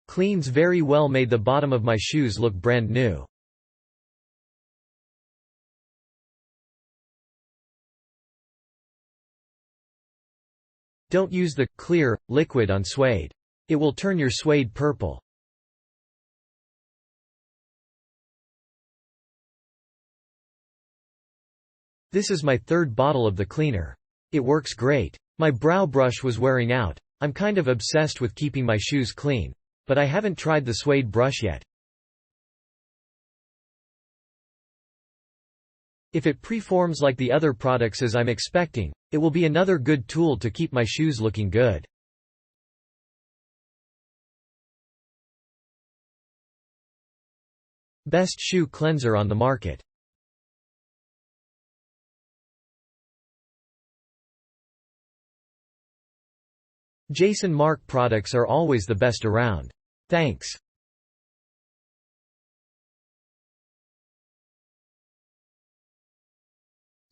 Cleans very well, made the bottom of my shoes look brand new. Don't use the clear liquid on suede. It will turn your suede purple. This is my third bottle of the cleaner. It works great. My brow brush was wearing out. I'm kind of obsessed with keeping my shoes clean. But I haven't tried the suede brush yet. If it preforms like the other products as I'm expecting, it will be another good tool to keep my shoes looking good. Best shoe cleanser on the market. Markk products are always the best around. Thanks.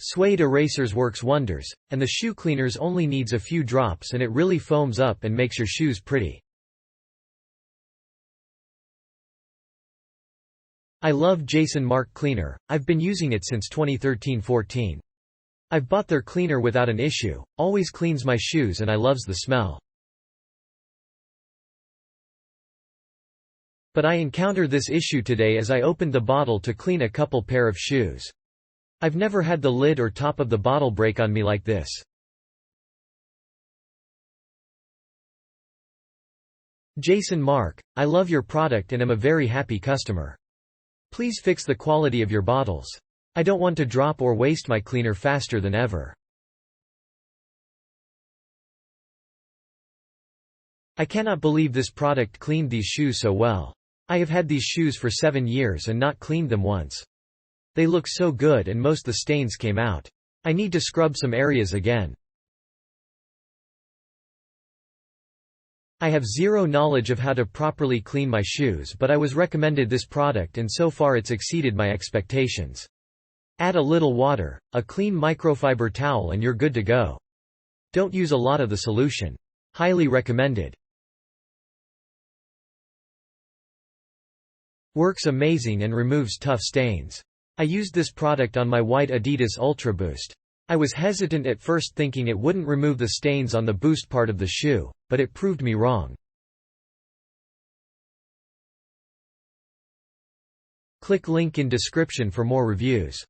Suede erasers works wonders, and the shoe cleaners only needs a few drops and it really foams up and makes your shoes pretty. I love Markk cleaner. I've been using it since 2013-14. I've bought their cleaner without an issue, always cleans my shoes and I loves the smell. But I encounter this issue today as I opened the bottle to clean a couple pair of shoes. I've never had the lid or top of the bottle break on me like this. Markk, I love your product and am a very happy customer. Please fix the quality of your bottles. I don't want to drop or waste my cleaner faster than ever. I cannot believe this product cleaned these shoes so well. I have had these shoes for 7 years and not cleaned them once. They look so good and most the stains came out. I need to scrub some areas again. I have zero knowledge of how to properly clean my shoes, but I was recommended this product and so far it's exceeded my expectations. Add a little water, a clean microfiber towel and you're good to go. Don't use a lot of the solution. Highly recommended. Works amazing and removes tough stains. I used this product on my white Adidas Ultra Boost. I was hesitant at first thinking it wouldn't remove the stains on the boost part of the shoe, but it proved me wrong. Click link in description for more reviews.